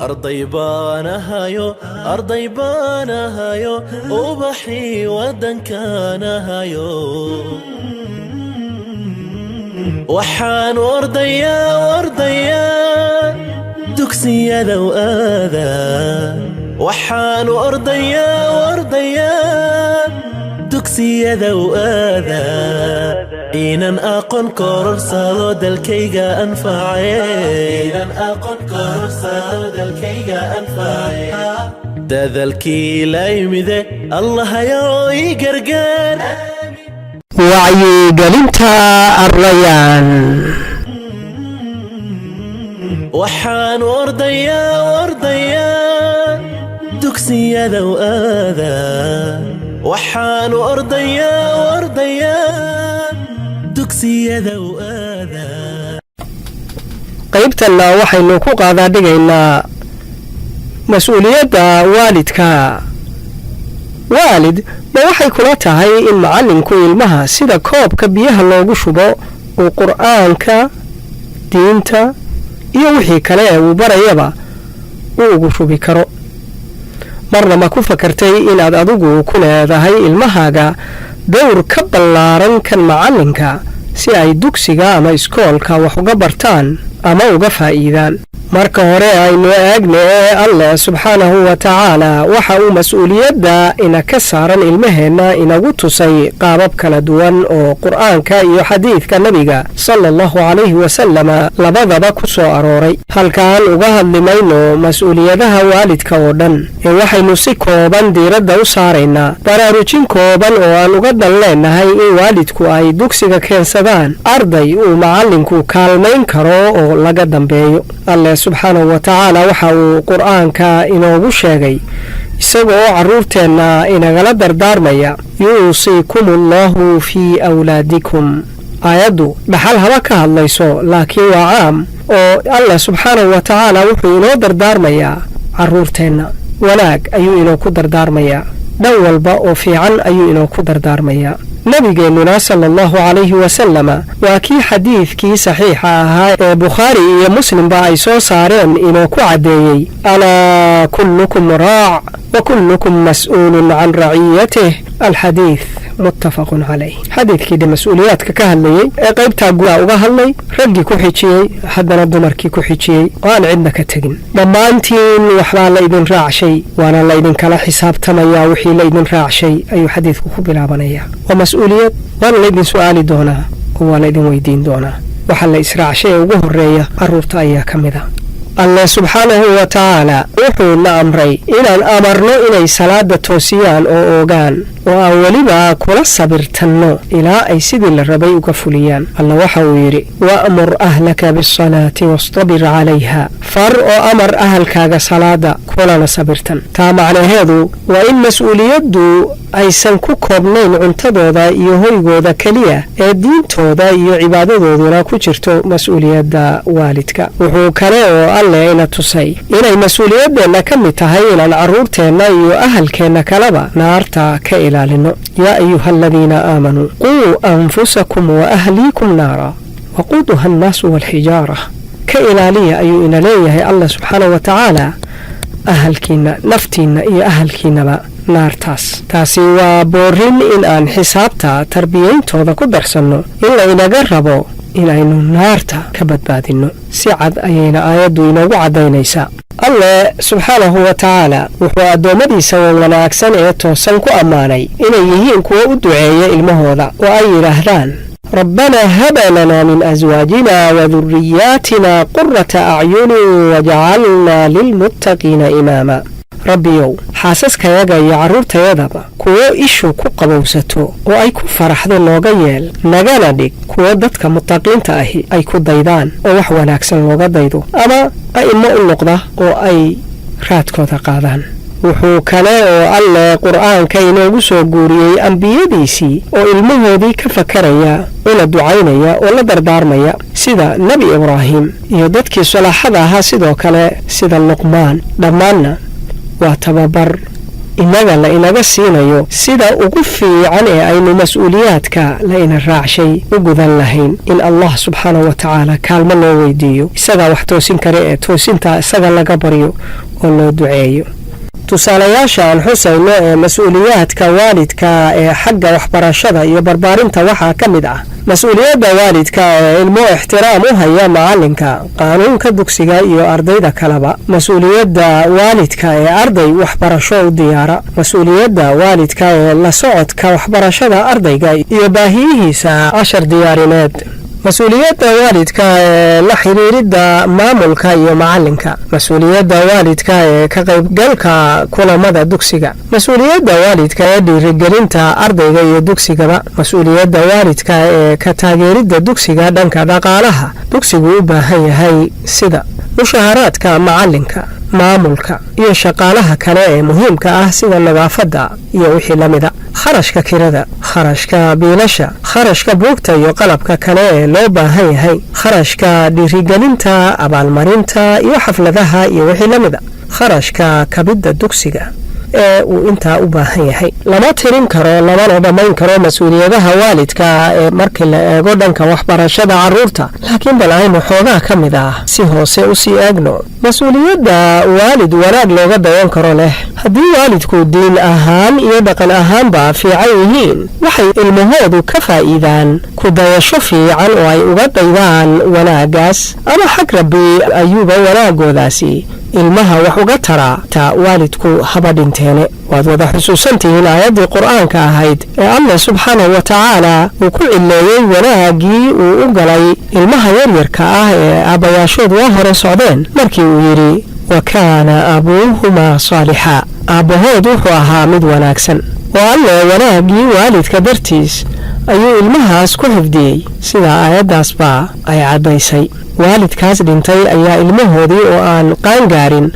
أرضي بانهايو أرضي بانهايو وبحي ودن كانهايو وحان ورديا ورديا دكسي لو آذى وحان ورديا ورديا دكسي لو آذى إنن أقن كورسالو دالكيغا أنفعي إنن أقن كورسالو دالكيغا أنفعي دالكي لا يمذي الله يوي قرقان وعي قلنتا الريان وحان ورديا ورديا دكسي لو آذى وحان ورديا ورديا دكسي لو آذى qaybtana waxaynu ku qaadaa dhigaynaa mas'uuliyadda waalidka waalid ma waxay kula tahay in macallinku ilmaha sida koobka biyaha loogu shubo uu qur'aanka diinta iyo wixii kale ee uu barayaba uu ugu shubi karo marna ma ku fakartay inaad adigu ku leedahay ilmahaaga dowr ka ballaaran kan macallinka si ay dugsiga ama iskoolka wax uga bartaan ama uga faa'iidaan marka hore aynu eegno Allah subhanahu wa ta'ala waxa uu mas'uuliyadda ina ka saaran ilmaheena inagu tusay qaabab kala duwan oo qur'aanka iyo xadiidka nabiga sallallahu alayhi wa sallam labadaba ku soo arooray halkaan uga hadlimayno mas'uuliyadaha waalidka oo dhan waxaynu si kooban diiradda u saaraynaa baraarujin kooban oo aan uga dhaleenahay in waalidku ay dugsiga keensadaan arday uu macallinku kaalmayn karo oo laga dambeeyo Allah subhanahu wa ta'ala waxa uu qur'aanka inoogu sheegay isagoo caruurteena inagala dardaarmaya yuusikumullahu fi awlaadikum ayadu dhaxal haba ka hadlayso laakiin waa caam oo Allah subhanahu wa ta'ala wuxuu inoo dardaarmayaa caruurteena wanaag ayuu inoo ku dardaarmayaa dhan walba oo fiican ayuu inoo ku dardaarmayaa nabigeenuna sallallahu alayhi wa sallam waa kii xadiidkii saxiixa ahaa ee Bukhari iyo Muslim ba ay soo saareen inuu ku cadeeyay ala kullukum raac wa kullukum mas'uulun an ra'iyatihi alhadith muttafaqun alayh xadiidkii mas'uuliyadka ka hadlayay ee qaybta guuda uga hadlay raggi ku xijiyay haddana dumarkii ku xijiyay waan cidna ka tagin dhammaantiin waxba la idin raacshay waana la idin kala xisaabtamaya wixii la idin raacshay ayuu xadiidku ku bilaabanaya ومسؤوليات وانا لدين سؤالي دونا وانا لدين ويدين دونا وحل إسراع شيء وقهرية الرورة أيها كمذا الله سبحانه وتعالى وحونا أمري إن أمرنا إلي صلاة توسيان أو أوغان وأولي با كل صبر تنو إلى أي سيد الربي وكفليان الله وحويري وأمر أهلك بالصلاة واصطبر عليها فر أمر أهلك صلاة كلنا صبرتن تا معنى هذا وإن مسؤوليات دو أي سنكو كوبنين عنتدو دا يهويقو دا كليا الدين تو دا يعبادو دا كجرتو مسؤوليات دا والدك وحو كلاو الله إنا تسي إنا مسؤوليات دا كم تهينا العرورتين يو أهلكين كلبا نارتا كإلى لنو يا أيها الذين آمنوا قوا أنفسكم وأهليكم نارا وقودها الناس والحجارة كإلى لي أيو إنا ليه الله سبحانه وتعالى أهلكينا نفتينا إيا أهلكينا با naartaas taasi waa boorin in aan xisaabta tarbiyayntooda ku darsano in la inaga rabo inaynu naarta ka badbaadino si cad ayayna aayaddu inoogu cadaynaysaa Allah subhanahu wa ta'ala wuxuu adoomadiisa wanaagsan ee toosan ku amaanay inay yihiin kuwa u duceeya ilmahooda oo ay yiraahdaan ربنا هب لنا من أزواجنا وذرياتنا قرة أعين وجعلنا للمتقين إماما ربيو حاسس كياغا يعرور تيادابا كوو إشو كو قبوستو وأي كو فرحدو لوغا ييل نغانا ديك كوو دادك متاقين تاهي أي كو دايدان ووح وناكسن لوغا دايدو أما أي مو النقضة وأي راتكو تقادان wuxuu kale oo alle quraanka inoogu soo guuriyay anbiyadiisii oo ilmahoodii ka fakaraya oo la ducaynaya oo la dardaarmaya sida nabi ibraahim iyo dadkii salaaxada ahaa sidoo kale sida luqmaan dhammaanna waa tababar innaga la inaga siinayo sida ugu fiican ee aynu mas-uuliyaadka la ina raacshay u gudan lahayn in allah subxaanahu wa tacaala kaalmo loo weydiiyo isagaa wax toosin kare ee toosinta isaga laga baryo oo loo duceeyo tusaalayaasha aan xusayno ee mas-uuliyaadka waalidka ee xagga waxbarashada iyo barbaarinta waxaa ka mid ah mas-uuliyadda waalidka ee ilmo ixtiraam u haya macalinka qaanuunka dugsiga iyo ardayda kaleba mas-uuliyadda waalidka ee arday waxbarasho u diyaara mas-uuliyadda waalidka ee la socodka waxbarashada ardayga iyo baahiyihiisa cashar diyaarineed mas-uuliyadda waalidka ee la xiriiridda maamulka iyo macalinka mas-uuliyadda waalidka ee ka qaybgalka kulamada dugsiga mas-uuliyadda waalidka ee dhiirigelinta ardayga iyo dugsigaba mas-uuliyadda waalidka ee ka taageeridda dugsiga dhanka dhaqaalaha dugsigu u baahan yahay sida mushaharaadka macalinka maamulka iyo shaqaalaha kale ee muhiimka ah sida nadaafadda iyo wixii la mida kharashka kirada kharashka biilasha kharashka buugta iyo qalabka kale ee loo baahan yahay kharashka dhiirigelinta abaalmarinta iyo xafladaha iyo wixii la mida kharashka kabidda dugsiga ee uu intaa u baahan yahay lama tirin karo lamana dhammayn karo mas-uuliyadaha waalidka ee markii la eego dhanka waxbarashada carruurta laakiin bal aynu xoogaa ka mid ah si hoose u sii eegno mas-uuliyadda waalid wanaag looga dayan karo leh haddii waalidku diin ahaan iyo dhaqan ahaanba fiican yihiin waxay ilmahoodu ka faa'iidaan ku dayasho fiican oo ay uga daydaan wanaaggaas ama xag rabbi ayuuba wanaagoodaasi ilmaha wax uga taraa ta waalidku haba dhinteene waad wada xusuusantihiin aayaddii qur'aanka ahayd ee allah subxaanahu wa tacaala uu ku cileeyey wanaaggii uu u galay ilmaha yaryarka ah ee aabbayaashood waa hore socdeen markii uu yidhi wa kaana abuuhumaa saalixa aabbahood wuxuu ahaa mid wanaagsan oo alle wanaaggii waalidka dartiis ayuu ilmahaas ku xifdiyey sida aayaddaasba ay caddaysay waalidkaas dhintay ayaa ilmahoodii oo aan qaangaarin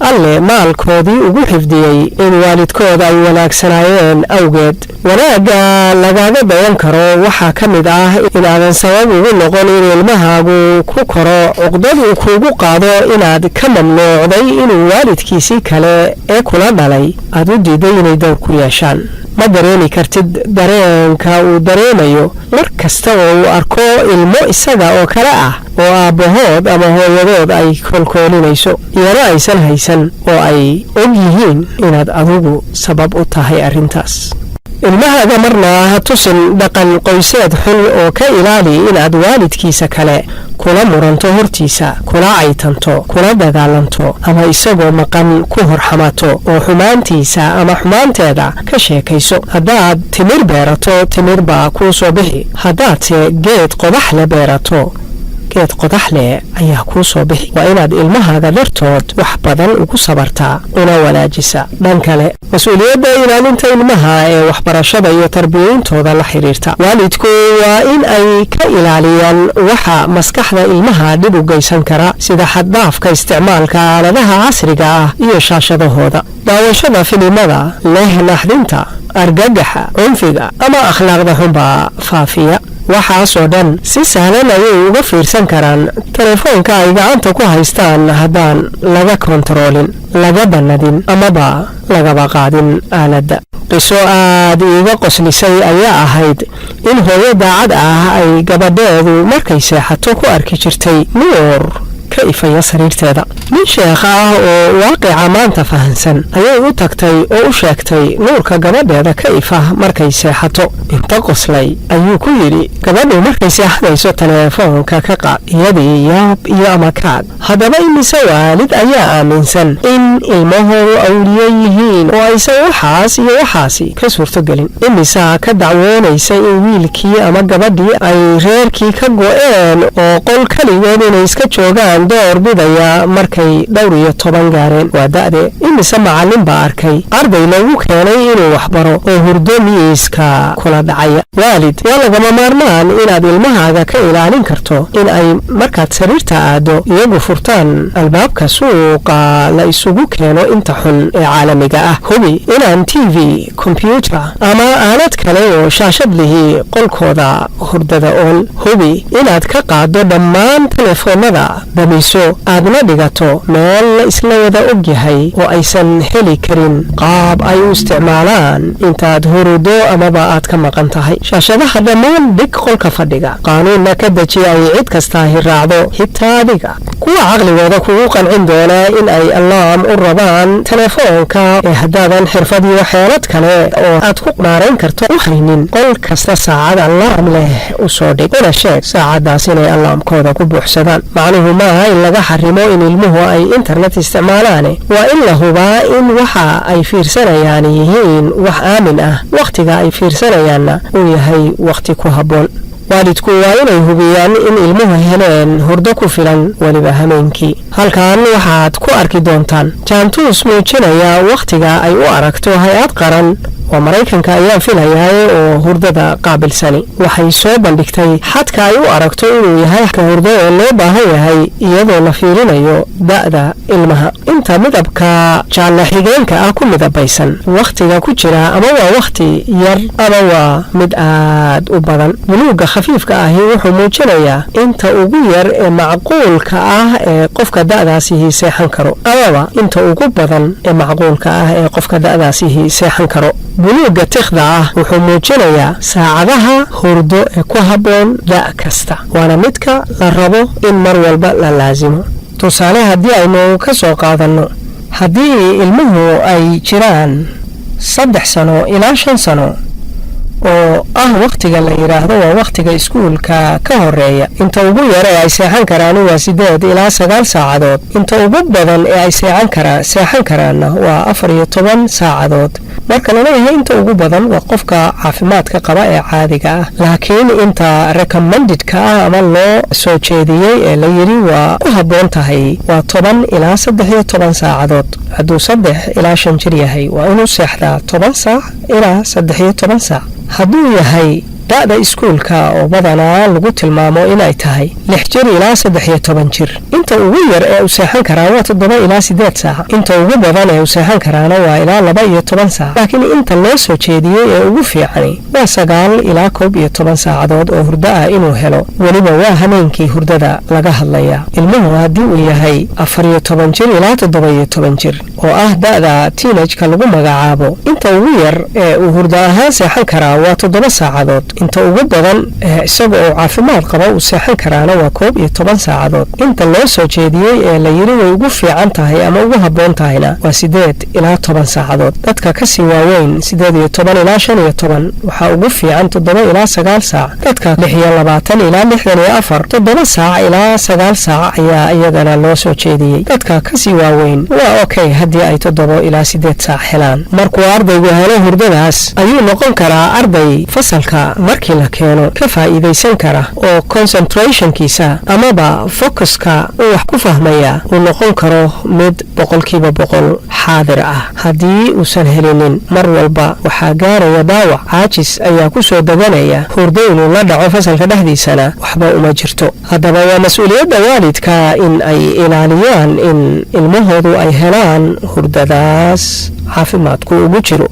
alle maalkoodii ugu xifdiyey in waalidkood ay wanaagsanaayeen awgeed wanaagga lagaaga dayan karo waxaa ka mid ah inaadan sabab ugu noqon in ilmahaagu ku koro cuqdaduu kuugu qaado inaad ka mamnuucday inuu waalidkiisii kale ee kula dhalay aad u diiday inay dowr ku yeeshaan ma dareemi kartid dareenka uu dareemayo mar kasta oo uu arko ilmo isaga oo kale ah oo aabbahood ama hooyadood ay kolkoolinayso iyana aysan haysan oo ay og yihiin inaad adigu sabab u tahay arrintaas ilmahaaga marna ha tusin dhaqan qoyseed xun oo ka ilaali inaad waalidkiisa kale kula muranto hortiisa kula caytanto kula dagaalanto ama isagoo maqan ku horxamato oo xumaantiisa ama xumaanteeda ka sheekayso haddaad timir beerato timir baa kuu soo bixi haddaadse geed qodax le beerato geed qodax leh ayaa kuu soo bixi waa inaad ilmahaaga dhartood wax badan ugu sabartaa una wanaajisa dhan kale mas-uuliyadda ilaalinta ilmaha ee waxbarashada iyo tarbiyeyntooda la xiriirta waalidku waa in ay ka ilaaliyaan waxa maskaxda ilmaha dhib u geysan kara sida xaddhaafka isticmaalka aaladaha casriga ah iyo shaashadahooda daawashada filimada leh naxdinta argagaxa cunfiga ama akhlaaqda xunbaa faafiya waxaasoo dhan si sahlan ayay uga fiirsan karaan telefoonka ay gacanta ku haystaan haddaan laga kontaroolin laga bannadin amaba lagaba qaadin aaladda qiso aad iiga qoslisay ayaa ahayd in hooyo daacad ah ay gabadheedu markay seexato ku arki jirtay nuur ka ifaya sariirteeda nin sheekh ah oo waaqica maanta fahansan ayay u tagtay oo u sheegtay nuurka gabadheeda ka ifa markay seexato inta qoslay ayuu ku yidhi gabadhu markay seexanayso teleefoonka ka qaad iyadii yaab iyo amakaag haddaba imise waalid ayaa aaminsan in ilmahoodu awliye yihiin oo aysan waxaas iyo waxaasi ka suurtogelin imisaa ka dacwoonaysa in wiilkii ama gabadhii ay reerkii ka go'een oo qol kaligood inay iska joogaan door bidaya markay dhowr iyo 10 gaareen waa da'de imise macallin baa arkay arday lagu keenay inuu waxbaro oo hurdo miiska kula dhacaya waalid waa lagama maarmaan inaad ilmahaaga ka ilaalin karto in ay markaad sariirta aado iyagu furtaan albaabka suuqa la isugu lagu keeno inta xun ee caalamiga ah. hubi inaan tv, kombyuutar ama aalad kale oo shaashad lihi qolkooda hurdada ool. hubi inaad ka qaado dhammaan telefoonada damiso aadna dhigato meel la isla wada og yahay oo aysan heli karin qaab ay u isticmaalaan intaad hurudo amaba aad ka maqan tahay. shaashadaha dhammaan dhig qolka fadhiga. qaanuunna ka deji ay cid kastaa hiraacdo, xitaa adiga. kuwa caqligooda kugu qancin doona in ay allaam u rabaan telefoonka ee haddaadan xirfad iyo xeelad kale oo aad ku maarayn karto u haynin, qol kasta saacad allaam leh u soo dhig. una sheeg saacadaas inay allaamkooda ku buuxsadaan. macnuhu maaha in laga xarimo in ilmuhu ay internet isticmaalaane, waa in la hubaa in waxa ay fiirsanayaan yihiin wax aamin ah, wakhtiga ay fiirsanayaanna uu yahay wakhti ku habboon. waalidku waa inay hubiyaan in ilmuhu heleen hurdo ku filan weliba hameenkii. halkan waxaad ku arki doontaan jaantuus muujinaya wakhtiga ay u aragto hay-ad qaran oo Maraykanka ayaa filayaa oo hurdada qaabilsani. waxay soo bandhigtay xadka ay u aragto inuu yahay hurdo oo loo baahan yahay iyadoo la fiirinayo da'da ilmaha. inta midabka jaalle xigeenka ah ku midabaysan wakhtiga ku jira ama waa wakhti yar ama waa mid aad u badan. buluuga khafiifka ahi wuxuu muujinayaa inta ugu yar ee macquulka ah ee qofka da'daasi seexan karo amaba inta ugu badan ee macquulka ah ee qofka da'daasi seexan karo. buluuga tikhda ah wuxuu muujinayaa saacadaha hurdo ee ku habboon da' kasta, waana midka la rabo in mar walba la laasimo. tusaale haddii aynu ka soo qaadanno, haddii ilmuhu ay jiraan 3 sano ilaa 5 sano oo ah wakhtiga la yiraahdo waa wakhtiga iskuulka ka horeeya, inta ugu yar ee ay seexan karaan waa 8 ilaa 9 saacadood. inta ugu badan ee ay seexan karaanna waa 14 saacadood. marka la leeyahay inta ugu badan waa qofka caafimaadka qaba ee caadiga ah, laakiin inta recommended-ka ah ama loo soo jeediyey ee la yiri waa ku habboon tahay waa 10 ilaa 13 saacadood. hadduu 3 ilaa 5 jir yahay waa inuu seexdaa 10 saac ilaa 13 saac. hadduu yahay da'da iskuulka oo badanaa lagu tilmaamo inay tahay 6 jir ilaa 13 jir, inta ugu yar ee uu seexan karaa waa 7 ilaa 8 saac. inta ugu badan ee uu seexan karaana waa ilaa 12 saac, laakiin inta loo soo jeediyey ee ugu fiicani waa 9 ilaa 11 saacadood oo hurdo ah inuu helo. weliba waa hameenkii hurdada laga hadlaya. ilmuhu haddii uu yahay 14 jir ilaa 17 jir oo ah da'da teenage-ka lagu magacaabo, inta ugu yar ee uu hurdo ahaan seexan karaa waa 7 saacadood. inta ugu badan isaga oo caafimaad qaba uu seexan karaana waa 11 saacadood. inta loo soo jeediyey ee la yiri way ugu fiican tahay ama ugu habboon tahayna waa 8 ilaa 10 saacadood. dadka ka sii waaweyn 18 ilaa 15 waxaa ugu fiican 7 ilaa 9 saac. dadka 26 ilaa 64 7 saac ilaa 9 saac ayaa iyagana loo soo jeediyey. dadka ka sii waaweyn waa okay haddii ay 7 ilaa 8 saac helaan. markuu ardaygu helo hurdadaas ayuu noqon karaa arday fasalka markii la keeno ka faa'iidaysan kara oo concentrationkiisa amaba focuska uu wax ku fahmaya uu noqon karo mid 100% xaadir ah. haddii uusan helinin mar walba waxaa gaaraya dhaawac, caajis ayaa ku soo daganaya. hurdo inuu la dhaco fasalka dhexdiisana waxba uma jirto. haddaba waa mas-uuliyadda waalidka in ay ilaaliyaan in ilmahoodu ay helaan hurdadaas caafimaadku ugu jiro.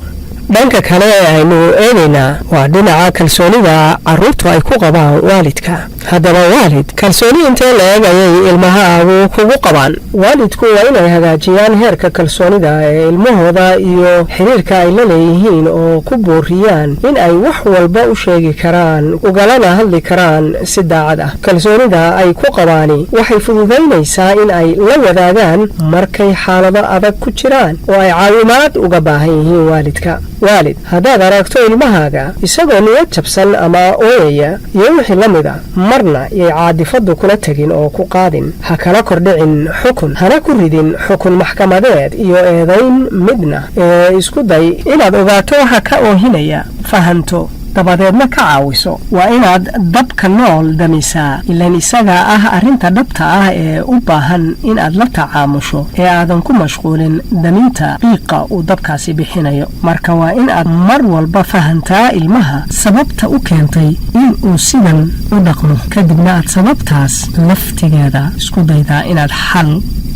dhanka kale aynu eegaynaa waa dhinaca kalsoonida carruurtu ay ku qabaan waalidka. haddaba waalid kalsooni intee la-eg ayay ilmahaagu kugu qabaan? waalidku waa inay hagaajiyaan heerka kalsoonida ee ilmahooda iyo xiriirka ay la leeyihiin oo ku booriyaan in ay wax walba u sheegi karaan, ugalana hadli karaan si daacad ah. kalsoonida ay ku qabaani waxay fududaynaysaa in ay la wadaagaan markay xaalado adag ku jiraan oo ay caawimaad uga baahan yihiin waalidka. waalid, haddaad aragto ilmahaaga isagoo niyad jabsan ama ooyaya iyo wixii la mida, marna yay caadifadu kula tegin oo ku qaadin. ha kala kordhicin xukun, hana ku ridin xukun maxkamadeed iyo eedayn midna ee isku day inaad ogaato waxa ka oohinaya, fahanto, dabadeedna ka caawiso. waa inaad dabka nool damisaa, ilaan isaga ah arrinta dhabta ah ee u baahan inaad la tacaamusho ee aadan ku mashquulin daminta qiiqa uu dabkaasi bixinayo. marka waa inaad mar walba fahantaa ilmaha sababta u keentay in uu sidan u dhaqmo, kadibna aad sababtaas laftigeeda isku daydaa inaad xal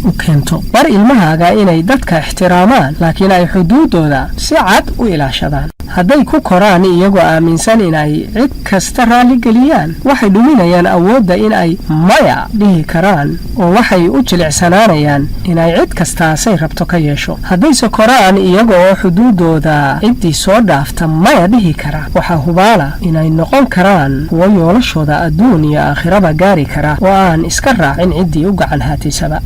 u keento. bar ilmahaaga inay dadka ixtiraamaan laakiin ay xuduudooda si cad u ilaashadaan. hadday ku koraan iyagoo aaminsan inay cid kasta raalli geliyaan waxay dhuminayaan awoodda in ay maya dhihi karaan oo waxay u jilicsanaanayaan inay cid kasta say rabto ka yeesho. haddayse koraan iyaga oo xuduudooda ciddii soo dhaafta maya dhihi kara waxaa hubaala inay noqon karaan kuwo yoolashooda adduun iyo aakhiraba gaari kara oo aan iska raacin ciddii u gacan haatisaba.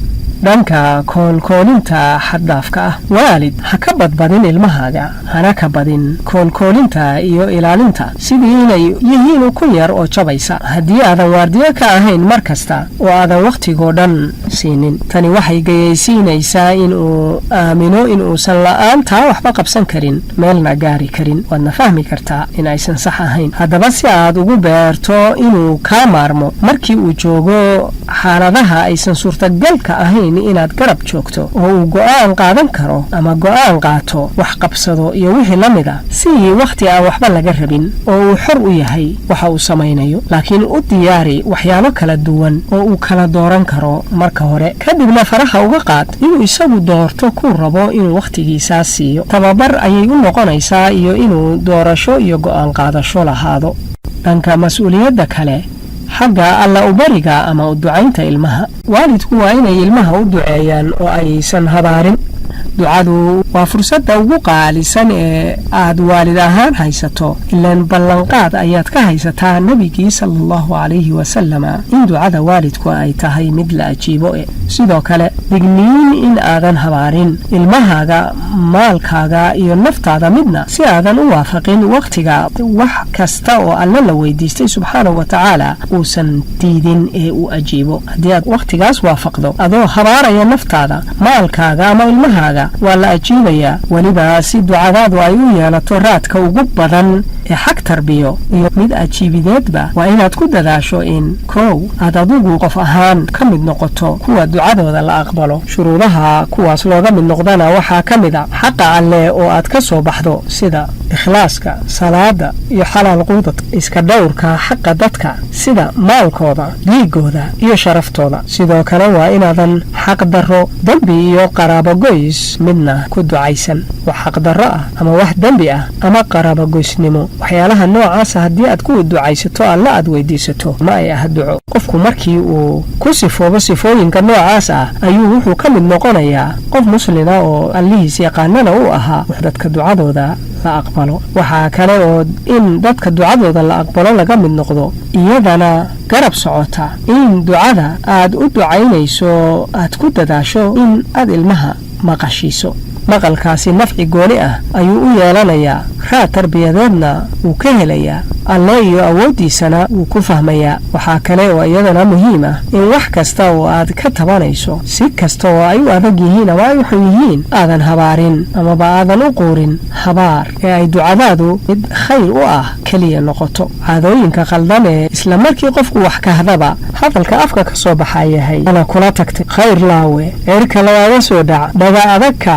dhanka koolkoolinta xaddhaafka ah waalid ha ka badbadin ilmahaaga hana ka badin koolkoolinta iyo ilaalinta sidii inay yihiin ukun yar oo jabaysa haddii aadan waardiyo ka ahayn mar kasta oo aadan wakhtigoo dhan siinin. tani waxay gayaysiinaysaa inuu aamino inuusan la'aantaa waxba qabsan karin meelna gaari karin. waadna fahmi kartaa in aysan sax ahayn. haddaba si aad ugu beerto inuu kaa maarmo markii uu joogo xaaladaha aysan suurtagalka ahayn inaad garab joogto oo uu go'aan qaadan karo ama go'aan qaato wax qabsado iyo wixii la mida si wakhti aan waxba laga rabin oo uu xor u yahay waxa uu samaynayo. laakiin u diyaari waxyaalo kala duwan oo uu kala dooran karo marka hore kadibna faraha uga qaad inuu isagu doorto kuu rabo inuu wakhtigiisaa siiyo. tababar ayay u noqonaysaa iyo inuu doorasho iyo go'aan qaadasho lahaado. dhanka mas-uuliyadda kale xagga alla u bariga ama u ducaynta ilmaha waalidku waa inay ilmaha u duceeyaan oo aysan habaarin. ducadu waa fursadda ugu qaalisan ee aad waalid ahaan haysato ilaan ballanqaad ayaad ka haysataa nebigii sallallahu calayhi wasalama in ducada waalidku ay tahay mid la ajiibo. sidoo kale digniin in aadan habaarin ilmahaaga maalkaaga iyo naftaada midna si aadan u waafaqin wakhtiga wax kasta oo alla la weydiistay subxaanahu wa tacaala uusan diidin ee uu ajiibo. haddii aad wakhtigaas waafaqdo adoo habaaraya naftaada maalkaaga ama ilmahaaga waa la ajiibayaa weliba si ducadaadu ay u yeelato raadka ugu badan ee xag tarbiyo iyo mid ajiibideedba waa inaad ku dadaasho in kow aad adigu qof ahaan ka mid noqoto kuwa ducadooda la aqbalo. shuruudaha kuwaas looga mid noqdana waxaa ka mid a xaqa alle oo aad ka soo baxdo sida ikhlaaska salaada iyo xalaal quudadka iska dhowrka xaqa dadka sida maalkooda dhiigooda iyo sharaftooda. sidoo kale waa inaadan xaq darro dembi iyo qaraabo goys midna ku ducaysan. wax xaqdarro ah ama wax dembi ah ama qaraabo goysnimo waxyaalaha noocaasa haddii aad ku ducaysato alla aad weydiisato ma ay ah duco. qofku markii uu ku sifoobo sifooyinka noocaas ah ayuu wuxuu ka mid noqonayaa qof muslina oo allihiis yaqaanana u ahaa wax dadka ducadooda la aqbalo. waxaa kale oo in dadka ducadooda la aqbalo laga mid noqdo iyadana garab socota in ducada aad u ducaynayso aad ku dadaasho in aad ilmaha maqashiiso. maqalkaasi nafci gooni ah ayuu u yeelanayaa raad tarbiyadeedna wuu ka helayaa alle iyo awooddiisana wuu ku fahmayaa. waxaa kale oo iyadana muhiim ah in wax kasta oo aad ka tabanayso si kasta oo ay u adag yihiin ama ay waxu yihiin aadan habaarin amaba aadan u quurin habaar ee ay ducadaadu mid khayr u ah keliya noqoto. caadooyinka khaldan ee isla markii qofku wax kahdaba hadalka afka ka soo baxaa yahay ana kula tagtay khayr laawe eerka lagaaga soo dhac dhaga adagka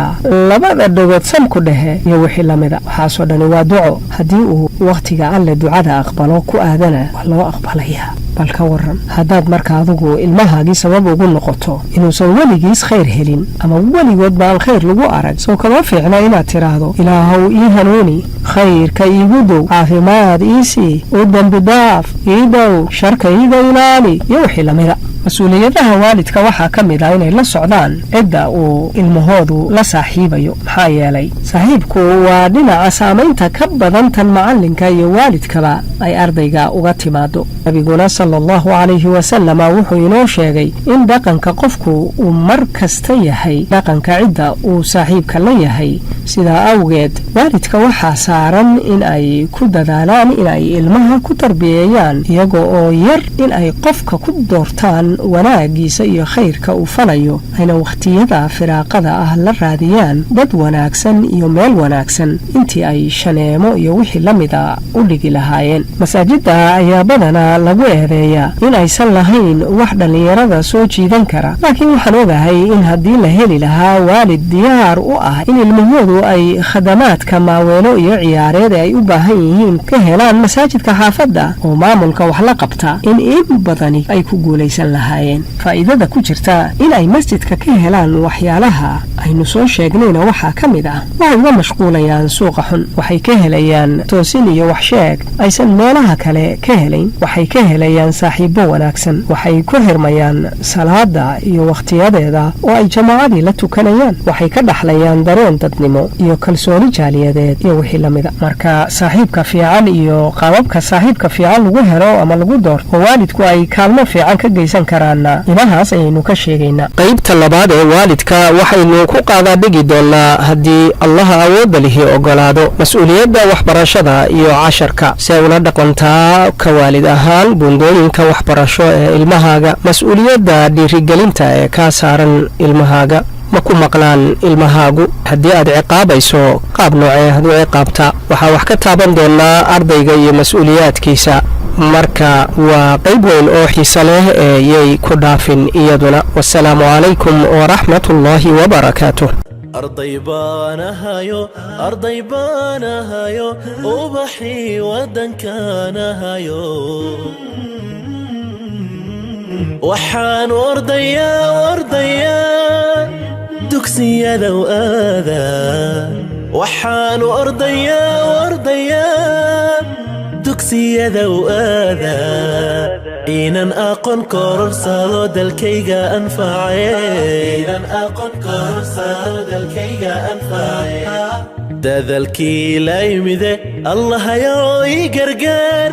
labada dhagood samku dhehe iyo wixii lamida. waxaasoo dhani waa duco haddii uu wakhtiga alle ducada aqbalo ku aadana waa loo aqbalayaa. bal ka waran haddaad marka adigu ilmahaagii sabab ugu noqoto inuusan weligiis khayr helin ama weligood baan khayr lagu arag soo kama fiicna inaad tiraahdo ilaahow ii hanuuni khayrka iigu dow caafimaad iisii u dembi dhaaf ii dhow sharka iiga ilaali iyo wixii lamida. mas-uuliyadaha waalidka waxaa ka mid ah inay la socdaan cidda uu ilmahoodu la saaxiibayo. maxaa yeelay saaxiibku waa dhinaca saamaynta ka badan tan macallinka iyo waalidkaba ay ardayga uga timaado. nabiguna sallallahu calayhi wasalama wuxuu inoo sheegay in dhaqanka qofku uu mar kasta yahay dhaqanka cidda uu saaxiibka la yahay. sidaa awgeed waalidka waxaa saaran in ay ku dadaalaan in ay ilmaha ku tarbiyeeyaan iyaga oo yar in ay qofka ku doortaan wanaagiisa iyo khayrka uu falayo ayna wakhtiyada firaaqada ah la raadiyaan dad wanaagsan iyo meel wanaagsan intii ay shaneemo iyo wixii la mida u dhigi lahaayeen. masaajidda ayaa badana lagu eedeeyaa in aysan lahayn wax dhallinyarada soo jiidan kara laakiin waxaan ogahay in haddii la heli lahaa waalid diyaar u ah in ilmahoodu ay khadamaadka maaweelo iyo ciyaareed ee ay u baahan yihiin ka helaan masaajidka xaafadda oo maamulka wax la qabta in badani ay ku guulaysan lahayn. lahaayeen. faa'iidada ku jirta inay masjidka ka helaan waxyaalaha aynu soo sheegnayna waxaa ka mid ah waxay uga mashquulayaan suuqa xun, waxay ka helayaan toosin iyo waxsheeg aysan meelaha kale ka helayn, waxay ka helayaan saaxiibo wanaagsan, waxay ku xirmayaan salaada iyo wakhtiyadeeda oo ay jamaacadii la tukanayaan, waxay ka dhaxlayaan dareen dadnimo iyo kalsooni jaaliyadeed iyo wixii lamida. marka saaxiibka fiican iyo qaababka saaxiibka fiican lagu helo ama lagu doorto oo waalidku ay kaalmo fiican ka geysan karaan inahaas ayaynu ka sheegaynaa. qaybta labaad ee waalidka waxaynu ku qaadaa dhigi doonaa haddii allaha awoodda lihi ogolaado mas-uuliyadda waxbarashada iyo casharka si ay ula dhaqantaa ka waalid ahaan buundooyinka waxbarasho ee ilmahaaga, mas-uuliyadda dhiirigelinta ee kaa saaran ilmahaaga. ma ku maqlaan ilmahaagu haddii aad ciqaabayso qaab noocee hadduu ciqaabta. waxaa wax ka taaban doonaa ardayga iyo mas-uuliyaadkiisa, marka waa qayb weyn oo xiise leh ee yay ku dhaafin iyaduna. wasalaamu calaykum waraxmatullaahi wabarakaatuh. أرضي بانهايو أرضي بانهايو وبحي ودن كانهايو وحان ورديا ورديا دكسي ذو آذان وحان ورديا ورديا دكسي ذو آذان إينان أقن كورسالو دالكيغا أنفعي إينان أقن كورسالو دالكيغا أنفعي دذلكي لا يمذي الله يروي قرقان